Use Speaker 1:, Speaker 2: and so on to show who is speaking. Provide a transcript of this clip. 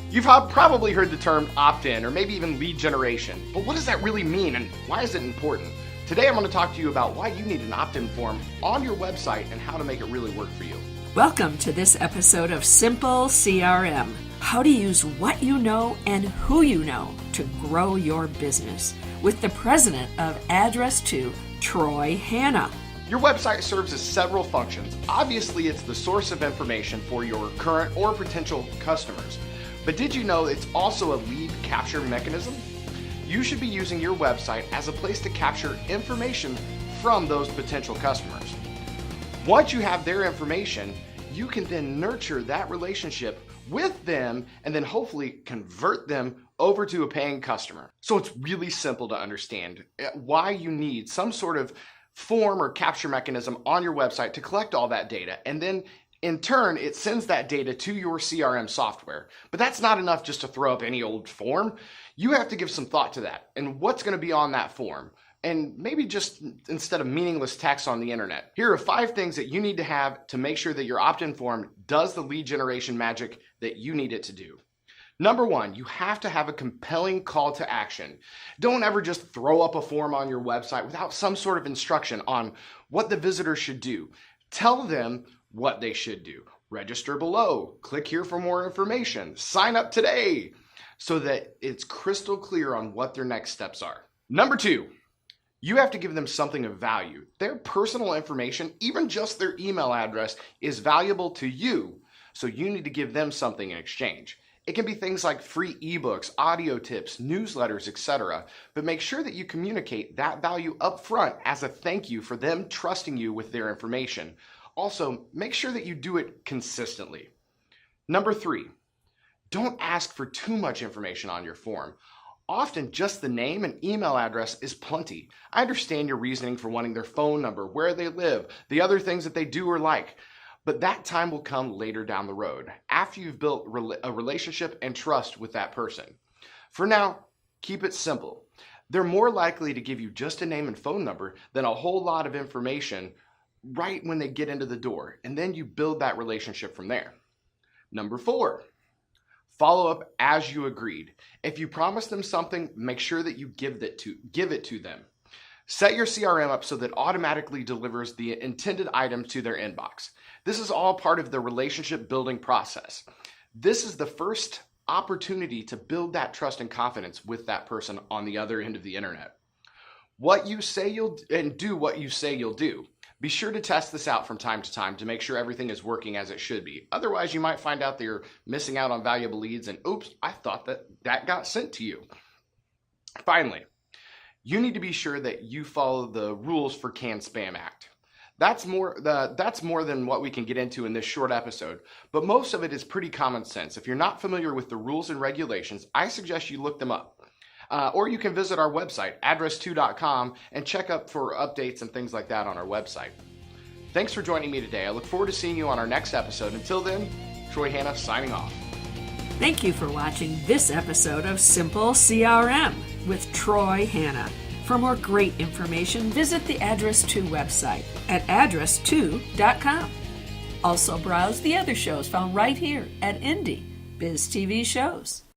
Speaker 1: You've probably heard the term opt-in or maybe even lead generation, but what does that really mean and why is it important? Today I'm going to talk to you about why you need an opt-in form on your website and how to make it really work for you.
Speaker 2: Welcome to this episode of Simple CRM. How to use what you know and who you know to grow your business with the president of Address 2, Troy Hanna.
Speaker 1: Your website serves as several functions. Obviously, it's the source of information for your current or potential customers. But did you know it's also a lead capture mechanism? You should be using your website as a place to capture information from those potential customers. Once you have their information, you can then nurture that relationship with them and then hopefully convert them over to a paying customer. So it's really simple to understand why you need some sort of form or capture mechanism on your website to collect all that data, and then in turn it sends that data to your CRM software. But that's not enough just to throw up any old form. You have to give some thought to that and what's going to be on that form, and maybe just instead of meaningless text on the internet. Here are 5 things that you need to have to make sure that your opt-in form does the lead generation magic that you need it to do. Number 1, you have to have a compelling call to action. Don't ever just throw up a form on your website without some sort of instruction on what the visitor should do. Tell them what they should do. Register below, click here for more information, sign up today, so that it's crystal clear on what their next steps are. Number 2, you have to give them something of value. Their personal information, even just their email address, is valuable to you, so you need to give them something in exchange. It can be things like free ebooks, audio tips, newsletters, etc. But make sure that you communicate that value up front as a thank you for them trusting you with their information. Also, make sure that you do it consistently. Number 3, don't ask for too much information on your form. Often just the name and email address is plenty. I understand your reasoning for wanting their phone number, where they live, the other things that they do or like. But that time will come later down the road, after you've built a relationship and trust with that person. For now, keep it simple. They're more likely to give you just a name and phone number than a whole lot of information right when they get into the door, and then you build that relationship from there. Number 4, follow up as you agreed. If you promise them something, make sure that you give it to them. Set your CRM up so that it automatically delivers the intended item to their inbox. This is all part of the relationship building process. This is the first opportunity to build that trust and confidence with that person on the other end of the internet. What you say you'll do what you say you'll do. Be sure to test this out from time to time to make sure everything is working as it should be. Otherwise, you might find out that you're missing out on valuable leads and oops, I thought that got sent to you. Finally, you need to be sure that you follow the rules for CAN-SPAM Act. That's more than what we can get into in this short episode, but most of it is pretty common sense. If you're not familiar with the rules and regulations, I suggest you look them up. Or you can visit our website, address2.com, and check up for updates and things like that on our website. Thanks for joining me today. I look forward to seeing you on our next episode. Until then, Troy Hanna signing off.
Speaker 2: Thank you for watching this episode of Simple CRM with Troy Hanna. For more great information, visit the Address 2 website at address2.com. Also browse the other shows found right here at Indie Biz TV Shows.